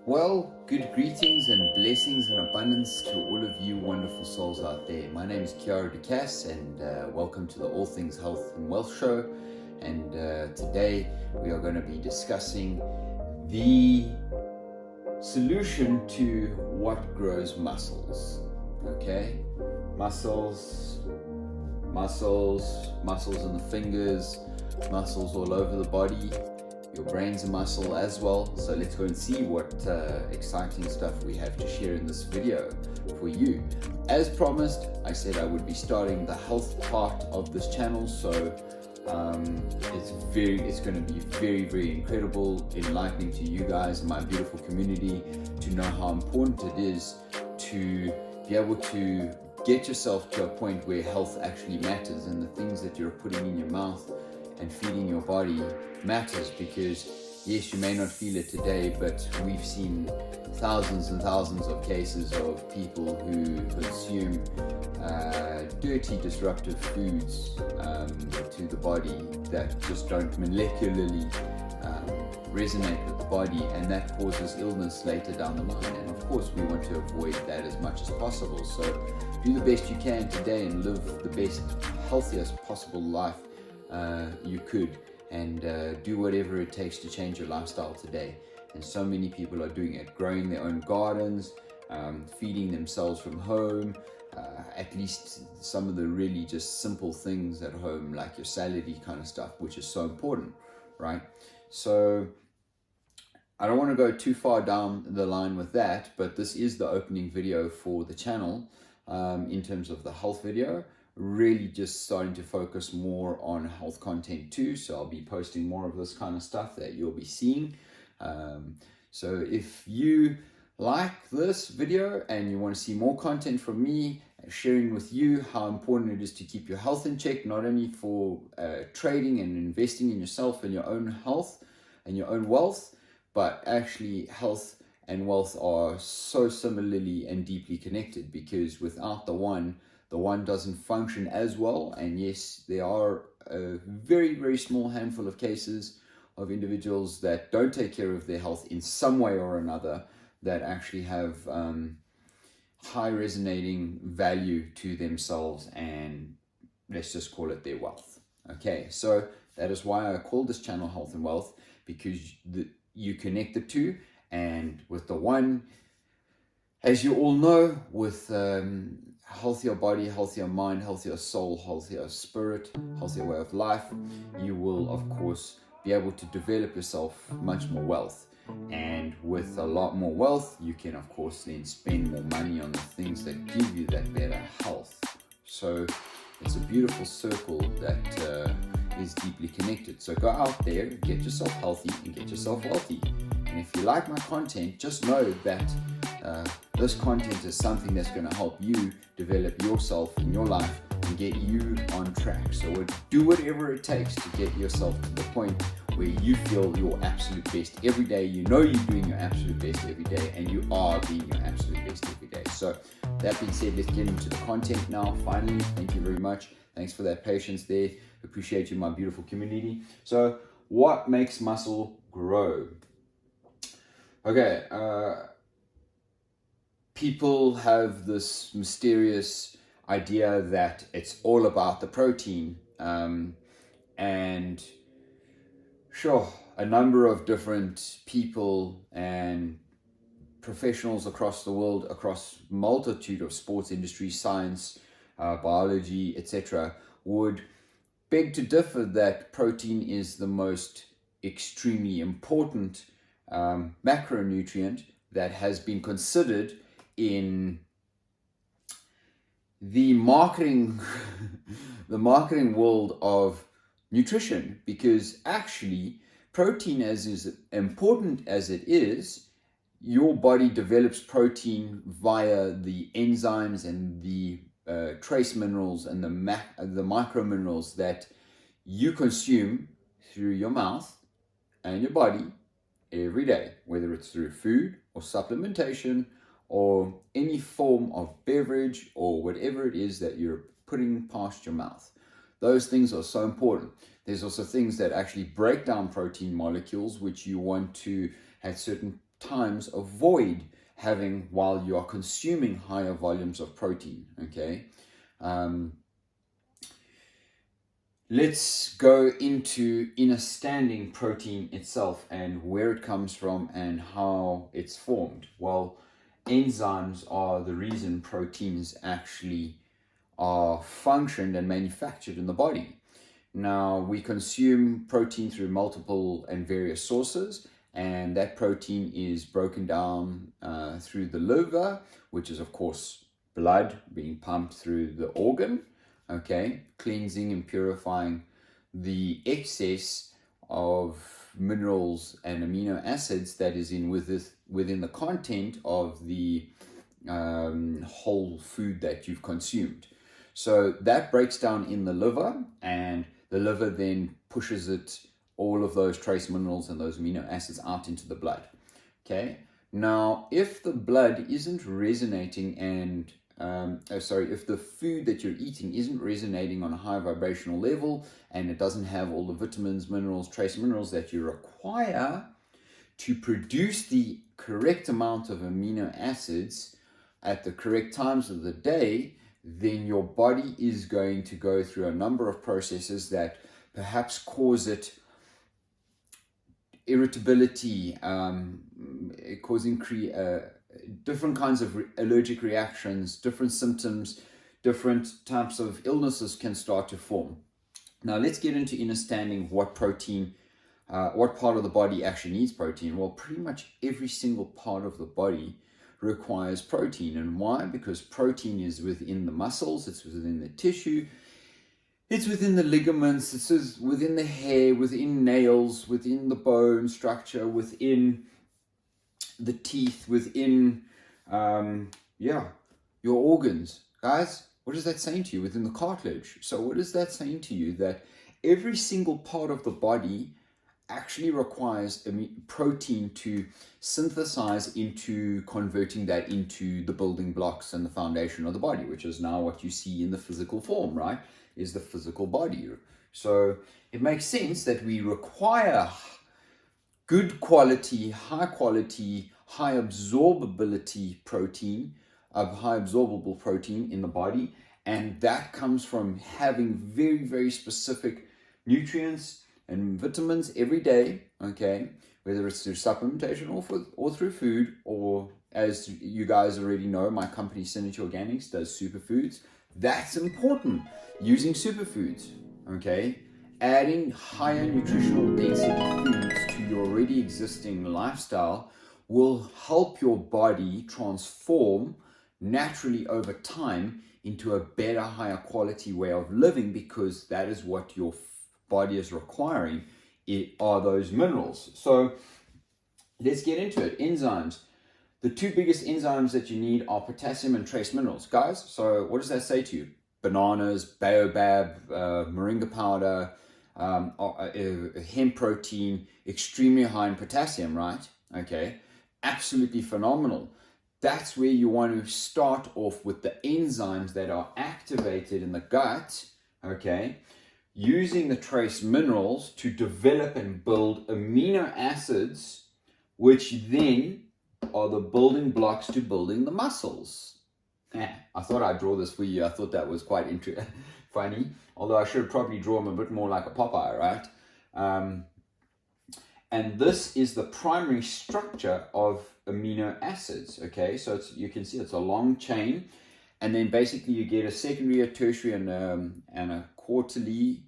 Well, good greetings and blessings and abundance to all of you wonderful souls out there. My name is Kiara Ducasse and welcome to the All Things Health and Wealth Show. And today we are going to be discussing the solution to what grows muscles. Okay? Muscles in the fingers, muscles all over the body. Your brain's a muscle as well, so let's go and see what exciting stuff we have to share in this video for you. As promised, I said I would be starting the health part of this channel, so it's going to be very incredible, enlightening to you guys and my beautiful community to know how important it is to be able to get yourself to a point where health actually matters, and the things that you're putting in your mouth and feeding your body matters, because yes, you may not feel it today, but we've seen thousands and thousands of cases of people who consume dirty, disruptive foods to the body that just don't molecularly resonate with the body, and that causes illness later down the line. And of course, we want to avoid that as much as possible. So do the best you can today and live the best, healthiest possible life you could, and do whatever it takes to change your lifestyle today. And so many people are doing it, growing their own gardens, feeding themselves from home, at least some of the really just simple things at home, like your salady kind of stuff, which is so important, right? So I don't want to go too far down the line with that, but this is the opening video for the channel in terms of the health video. Really just starting to focus more on health content too, so I'll be posting more of this kind of stuff that you'll be seeing. So if you like this video and you want to see more content from me, sharing with you how important it is to keep your health in check, not only for trading and investing in yourself and your own health and your own wealth, but actually health and wealth are so similarly and deeply connected, because without the one doesn't function as well. And yes, there are a very small handful of cases of individuals that don't take care of their health in some way or another that actually have high resonating value to themselves, and let's just call it their wealth. Okay, so that is why I call this channel Health and Wealth, because you connect the two. And with the one, as you all know, with healthier body, healthier mind, healthier soul, healthier spirit, healthier way of life, you will of course be able to develop yourself much more wealth. And with a lot more wealth, you can of course then spend more money on the things that give you that better health. So it's a beautiful circle that is deeply connected. So go out there, get yourself healthy and get yourself wealthy. And if you like my content, just know that this content is something that's going to help you develop yourself in your life and get you on track. So do whatever it takes to get yourself to the point where you feel your absolute best every day. You know you're doing your absolute best every day, and you are being your absolute best every day. So that being said, let's get into the content now. Finally, thank you very much. Thanks for that patience there. Appreciate you, my beautiful community. So what makes muscle grow? Okay, people have this mysterious idea that it's all about the protein, and sure, a number of different people and professionals across the world, across multitude of sports industry, science, biology, etc., would beg to differ that protein is the most extremely important macronutrient that has been considered in the marketing world of nutrition, because actually protein, as important as it is, your body develops protein via the enzymes and the trace minerals and the micro minerals that you consume through your mouth and your body every day, whether it's through food or supplementation or any form of beverage or whatever it is that you're putting past your mouth. Those things are so important. There's also things that actually break down protein molecules, which you want to have certain times avoid having while you are consuming higher volumes of protein, okay? Let's go into understanding protein itself and where it comes from and how it's formed. Well, enzymes are the reason proteins actually are functioned and manufactured in the body. Now, we consume protein through multiple and various sources, and that protein is broken down through the liver, which is, of course, blood being pumped through the organ, okay, cleansing and purifying the excess of minerals and amino acids that is within the content of the whole food that you've consumed. So that breaks down in the liver, and the liver then pushes all of those trace minerals and those amino acids out into the blood. Okay. Now, if the blood isn't resonating and if the food that you're eating isn't resonating on a high vibrational level and it doesn't have all the vitamins, minerals, trace minerals that you require to produce the correct amount of amino acids at the correct times of the day, then your body is going to go through a number of processes that perhaps cause it irritability, causing different kinds of allergic reactions, different symptoms, different types of illnesses can start to form. Now let's get into understanding what protein, what part of the body actually needs protein. Well, pretty much every single part of the body requires protein. And why? Because protein is within the muscles, it's within the tissue, it's within the ligaments, it's within the hair, within nails, within the bone structure, within the teeth, within your organs. Guys, what is that saying to you? Within the cartilage. So what is that saying to you? That every single part of the body actually requires protein to synthesize into converting that into the building blocks and the foundation of the body, which is now what you see in the physical form, right? Is the physical body. So it makes sense that we require good quality, high quality, high absorbability protein, high absorbable protein in the body. And that comes from having very, very specific nutrients and vitamins every day, okay, whether it's through supplementation or through food, or as you guys already know, my company Synergy Organics does superfoods. That's important. Using superfoods, okay, adding higher nutritional density foods to your already existing lifestyle will help your body transform naturally over time into a better, higher quality way of living, because that is what your body is requiring, are those minerals. So let's get into it. Enzymes. The two biggest enzymes that you need are potassium and trace minerals. Guys, so what does that say to you? Bananas, baobab, moringa powder, hemp protein, extremely high in potassium, right? Okay, absolutely phenomenal. That's where you want to start off with the enzymes that are activated in the gut, okay, using the trace minerals to develop and build amino acids, which then are the building blocks to building the muscles. I thought I'd draw this for you. I thought that was quite funny, although I should probably draw them a bit more like a Popeye, right? And this is the primary structure of amino acids, okay? So you can see it's a long chain, and then basically you get a secondary, a tertiary, and a quarterly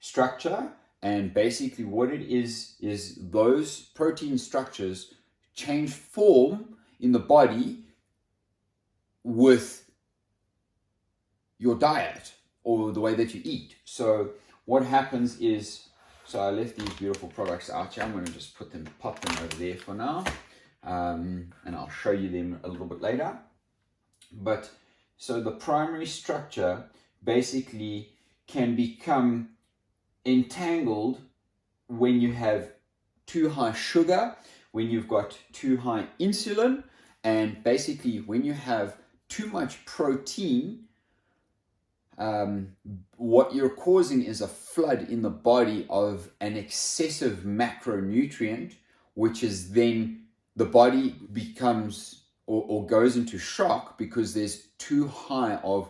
structure. And basically what it is those protein structures change form in the body with your diet or the way that you eat. So what happens is, so I left these beautiful products out here. I'm going to just pop them over there for now, and I'll show you them a little bit later. But so the primary structure basically can become entangled when you have too high sugar, when you've got too high insulin, and basically when you have too much protein, what you're causing is a flood in the body of an excessive macronutrient, which is then the body becomes or goes into shock because there's too high of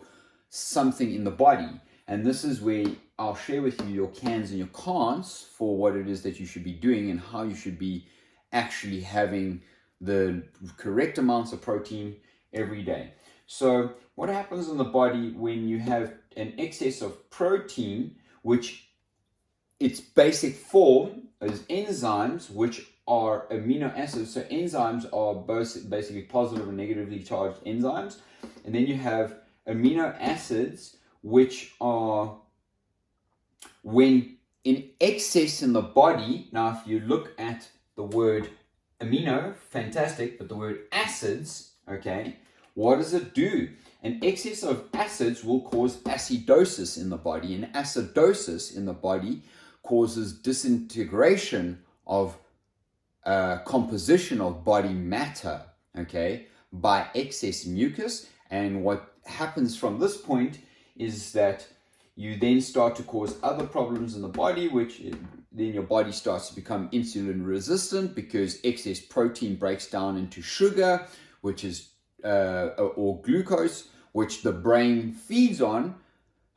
something in the body. And this is where I'll share with you your cans and your can'ts for what it is that you should be doing and how you should be actually having the correct amounts of protein every day. So what happens in the body when you have an excess of protein, which its basic form is enzymes, which are amino acids. So enzymes are both basically positive and negatively charged enzymes. And then you have amino acids, which are when in excess in the body. Now, if you look at the word amino, fantastic, but the word acids, okay, what does it do? An excess of acids will cause acidosis in the body, and acidosis in the body causes disintegration of composition of body matter, okay, by excess mucus. And what happens from this point is that you then start to cause other problems in the body, which then your body starts to become insulin resistant because excess protein breaks down into sugar, which is or glucose, which the brain feeds on.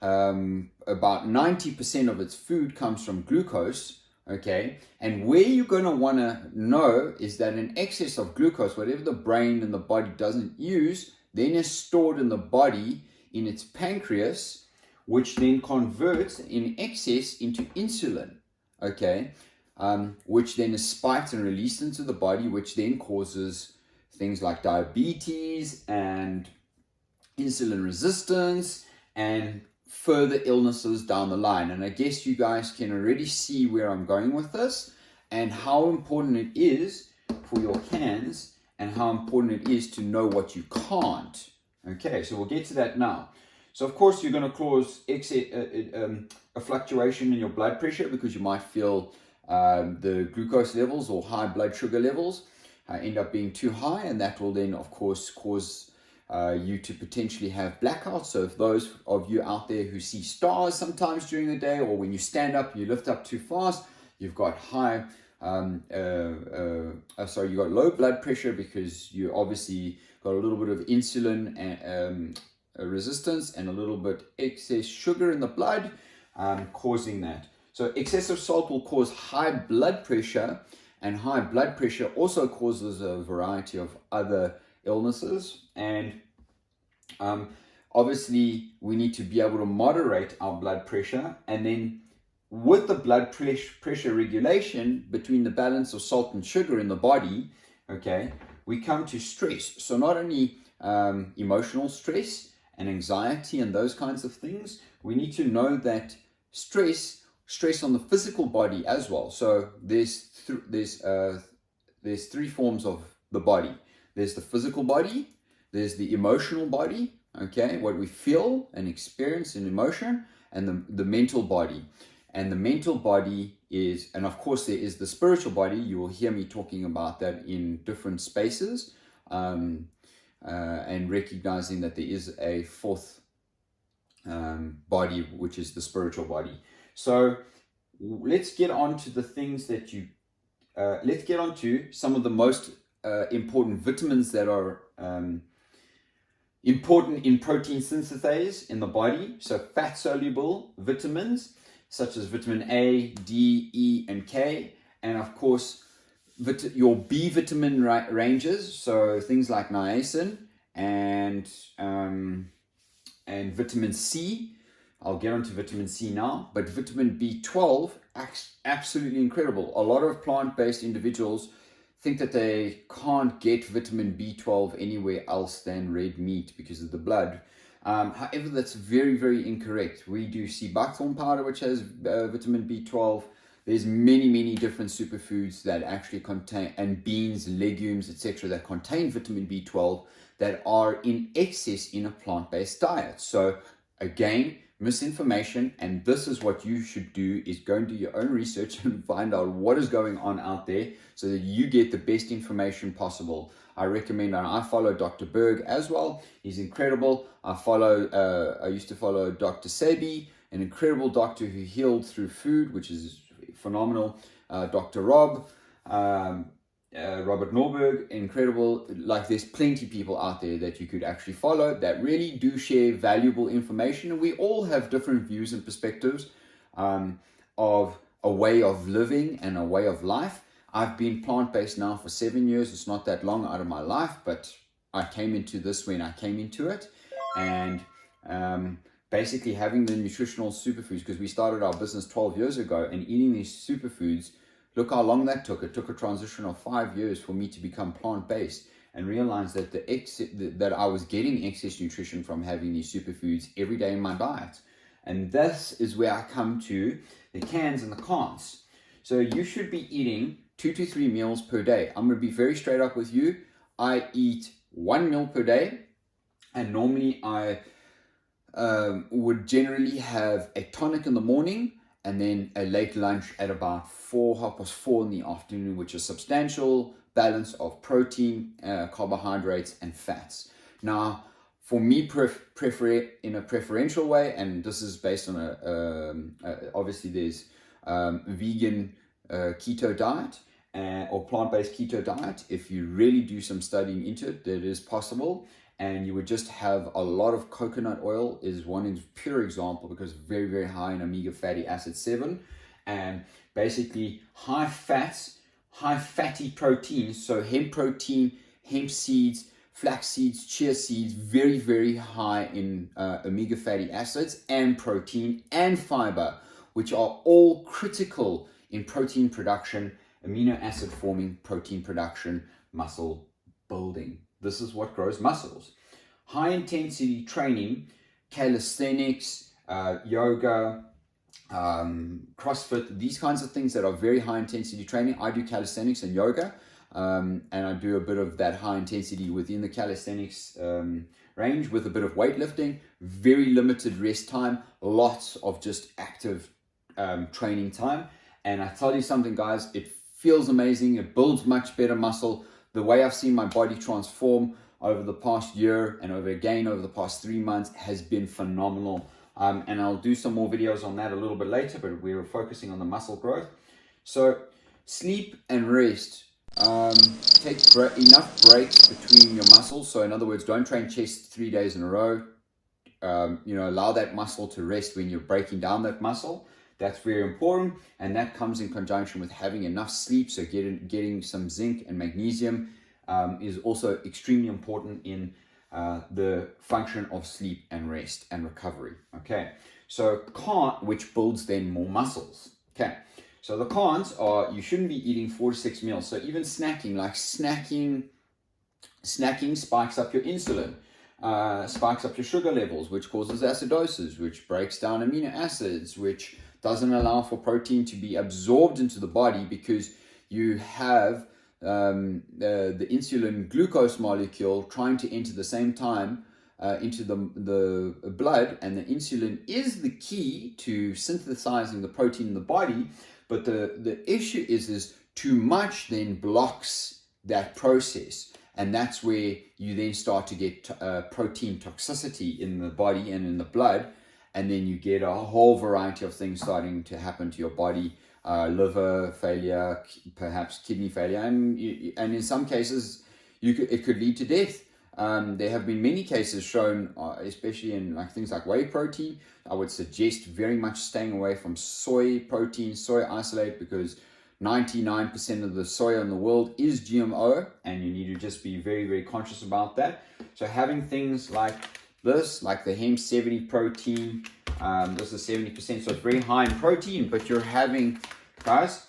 About 90% of its food comes from glucose, okay? And where you're going to want to know is that an excess of glucose, whatever the brain and the body doesn't use, then is stored in the body in its pancreas, which then converts in excess into insulin, okay? Which then is spiked and released into the body, which then causes things like diabetes and insulin resistance and further illnesses down the line. And I guess you guys can already see where I'm going with this and how important it is for your cans and how important it is to know what you can't. Okay, so we'll get to that now. So of course you're going to cause a fluctuation in your blood pressure because you might feel the glucose levels or high blood sugar levels end up being too high, and that will then of course cause you to potentially have blackouts. So if those of you out there who see stars sometimes during the day, or when you stand up, you lift up too fast, you've got you got low blood pressure because you obviously got a little bit of insulin and resistance and a little bit excess sugar in the blood, causing that. So excessive salt will cause high blood pressure, and high blood pressure also causes a variety of other illnesses. And obviously we need to be able to moderate our blood pressure, and then with the blood pressure regulation between the balance of salt and sugar in the body, okay, we come to stress. So not only emotional stress and anxiety and those kinds of things, we need to know that stress on the physical body as well. So there's three forms of the body. There's the physical body, there's the emotional body, okay, what we feel and experience in emotion, and the mental body. And the mental body is, and of course there is the spiritual body. You will hear me talking about that in different spaces, and recognizing that there is a fourth body, which is the spiritual body. So let's get on to the things that let's get on to some of the most important vitamins that are important in protein synthase in the body. So fat soluble vitamins such as vitamin A, D, E, and K, and of course your B vitamin ranges, so things like niacin and vitamin C. I'll get onto vitamin C now, but vitamin B12, absolutely incredible. A lot of plant-based individuals think that they can't get vitamin B12 anywhere else than red meat because of the blood. However, that's very, very incorrect. We do see buckthorn powder, which has vitamin B12. There's many different superfoods that actually contain, and beans, legumes, etc., that contain vitamin B12 that are in excess in a plant-based diet. So again, misinformation, and this is what you should do, is go and do your own research and find out what is going on out there so that you get the best information possible. I recommend, and I follow Dr. Berg as well. He's incredible. I used to follow Dr. Sebi, an incredible doctor who healed through food, which is phenomenal. Dr. Rob, Robert Norberg, incredible. Like, there's plenty of people out there that you could actually follow that really do share valuable information, and we all have different views and perspectives of a way of living and a way of life. I've been plant-based now for 7 years. It's not that long out of my life, but I came into this when I came into it. And basically having the nutritional superfoods, because we started our business 12 years ago, and eating these superfoods, look how long that took. It took a transition of 5 years for me to become plant-based and realize that that I was getting excess nutrition from having these superfoods every day in my diet. And this is where I come to the cans and the can'ts. So you should be eating 2 to 3 meals per day. I'm going to be very straight up with you. I eat 1 meal per day, and normally I would generally have a tonic in the morning and then a late lunch at about 4:30 in the afternoon, which is substantial balance of protein, carbohydrates, and fats. Now, for me, in a preferential way, and this is based on obviously there's vegan keto diet or plant-based keto diet. If you really do some studying into it, that is possible. And you would just have a lot of coconut oil is one pure example, because very, very high in omega fatty acid 7, and basically high fats, high fatty proteins. So hemp protein, hemp seeds, flax seeds, chia seeds, very, very high in omega fatty acids and protein and fiber, which are all critical in protein production, amino acid forming, protein production, muscle building. This is what grows muscles. High intensity training, calisthenics, yoga, CrossFit, these kinds of things that are very high intensity training. I do calisthenics and yoga, and I do a bit of that high intensity within the calisthenics range with a bit of weightlifting, very limited rest time, lots of just active training time. And I tell you something, guys, it feels amazing. It builds much better muscle. The way I've seen my body transform over the past year and over the past 3 months has been phenomenal. And I'll do some more videos on that a little bit later, but we were focusing on the muscle growth. So sleep and rest. Take enough breaks between your muscles. So in other words, don't train chest 3 days in a row. Allow that muscle to rest when you're breaking down that muscle. That's very important, and that comes in conjunction with having enough sleep. So getting some zinc and magnesium is also extremely important in the function of sleep and rest and recovery. Okay, so can't, which builds then more muscles. Okay, so the can'ts are, you shouldn't be eating 4 to 6 meals. So even snacking, like snacking spikes up your insulin. Spikes up your sugar levels, which causes acidosis, which breaks down amino acids, which doesn't allow for protein to be absorbed into the body, because you have the insulin glucose molecule trying to enter the same time into the blood, and the insulin is the key to synthesizing the protein in the body. But the issue is too much then blocks that process, and that's where you then start to get protein toxicity in the body and in the blood. And then you get a whole variety of things starting to happen to your body, liver failure, perhaps kidney failure, and in some cases, it could lead to death. There have been many cases shown, especially in things like whey protein. I would suggest very much staying away from soy protein, soy isolate, because 99% of the soya in the world is GMO, and you need to just be very, very conscious about that. So having things like this, like the hemp 70 protein, this is 70%, so it's very high in protein, but you're having, guys,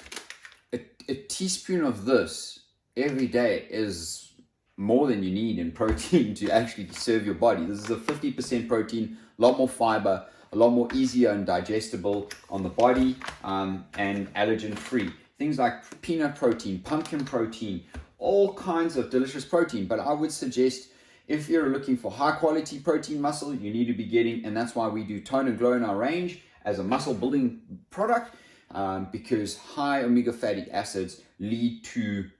a teaspoon of this every day is more than you need in protein to actually serve your body. This is a 50% protein, a lot more fiber, a lot more easier and digestible on the body, and allergen free. Things like peanut protein, pumpkin protein, all kinds of delicious protein. But I would suggest, if you're looking for high quality protein muscle, you need to be getting, and that's why we do Tone and Glow in our range as a muscle building product, because high omega fatty acids lead to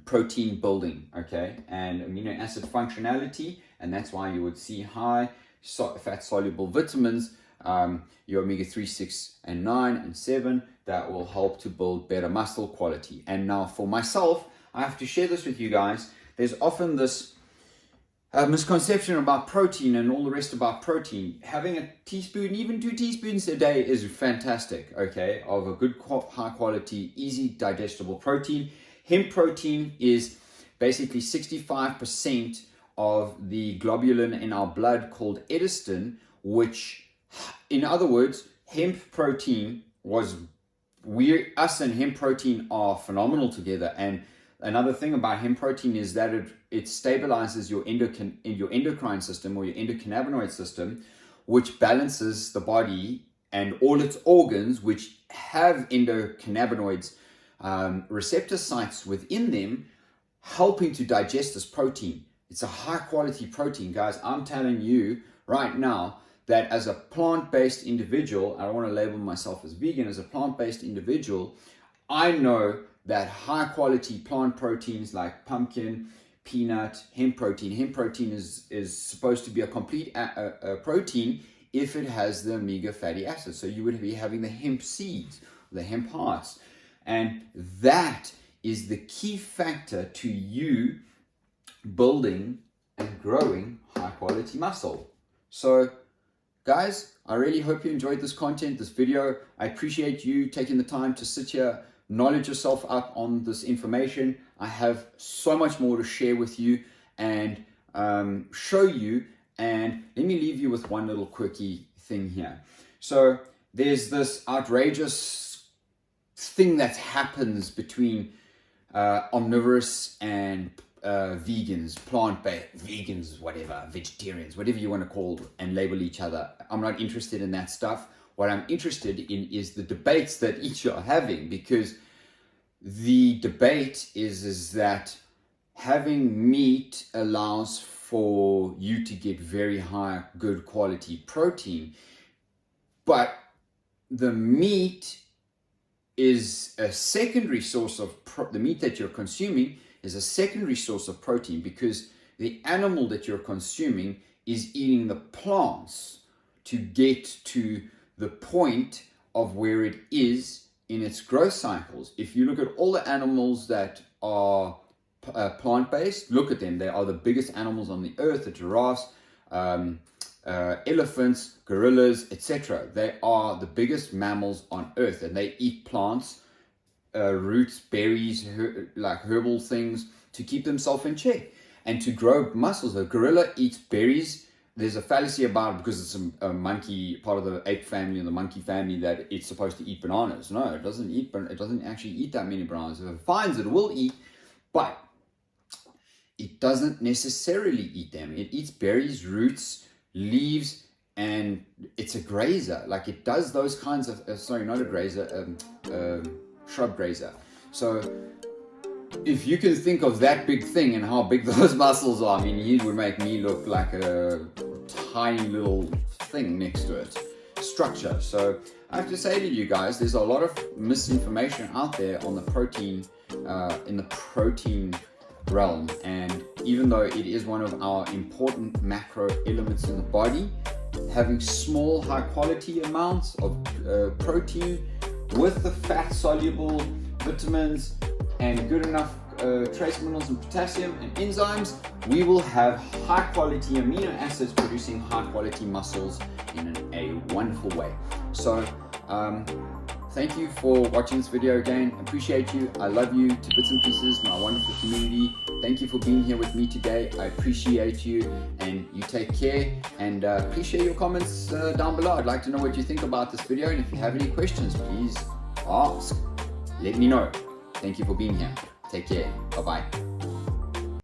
protein building, okay, and amino acid functionality, and that's why you would see high fat soluble vitamins, your omega 3, 6, and 9, and 7, that will help to build better muscle quality. And now for myself, I have to share this with you guys. There's often this misconception about protein and all the rest about protein. Having a teaspoon, even 2 teaspoons a day is fantastic, okay, of a good high quality, easy digestible protein. Hemp protein is basically 65% of the globulin in our blood called edestin, which, in other words, hemp protein us and hemp protein are phenomenal together. And another thing about hemp protein is that it stabilizes your endocrine system, or your endocannabinoid system, which balances the body and all its organs, which have endocannabinoids receptor sites within them, helping to digest this protein. It's a high quality protein, guys. I'm telling you right now that as a plant-based individual, I don't want to label myself as vegan, as a plant-based individual, I know that high quality plant proteins like pumpkin, peanut, hemp protein is supposed to be a complete protein if it has the omega fatty acids. So you would be having the hemp seeds, the hemp hearts, and that is the key factor to you building and growing high quality muscle. So guys, I really hope you enjoyed this content, this video. I appreciate you taking the time to sit here, knowledge yourself up on this information. I have so much more to share with you and show you. And let me leave you with one little quirky thing here. So there's this outrageous thing that happens between omnivorous and vegans, plant-based, vegans, whatever, vegetarians, whatever you want to call and label each other. I'm not interested in that stuff. What I'm interested in is the debates that each are having, because the debate is that having meat allows for you to get very high, good quality protein, but the meat is a secondary source of the meat that you're consuming is a secondary source of protein, because the animal that you're consuming is eating the plants to get to the point of where it is in its growth cycles. If you look at all the animals that are plant-based, look at them. They are the biggest animals on the earth: the giraffes, elephants, gorillas, etc. They are the biggest mammals on earth, and they eat plants, roots, berries, like herbal things, to keep themselves in check and to grow muscles. A gorilla eats berries. There's a fallacy about it, because it's a monkey, part of the ape family and the monkey family, that it's supposed to eat bananas. No, it doesn't eat. It doesn't actually eat that many bananas. If it finds it, will eat, but it doesn't necessarily eat them. It eats berries, roots, leaves, and it's a grazer. Like, it does those kinds of sorry, not a grazer, shrub grazer. So if you can think of that big thing and how big those muscles are, I mean, he would make me look like a tiny little thing next to it, structure. So I have to say to you guys, there's a lot of misinformation out there on the protein, in the protein realm. And even though it is one of our important macro elements in the body, having small, high quality amounts of protein with the fat soluble vitamins and good enough trace minerals and potassium and enzymes, we will have high quality amino acids producing high quality muscles in a wonderful way. So thank you for watching this video again. Appreciate you. I love you to bits and pieces, my wonderful community. Thank you for being here with me today. I appreciate you, and you take care. And please share your comments down below. I'd like to know what you think about this video, and if you have any questions, please ask. Let me know. Thank you for being here. Take care. Bye-bye.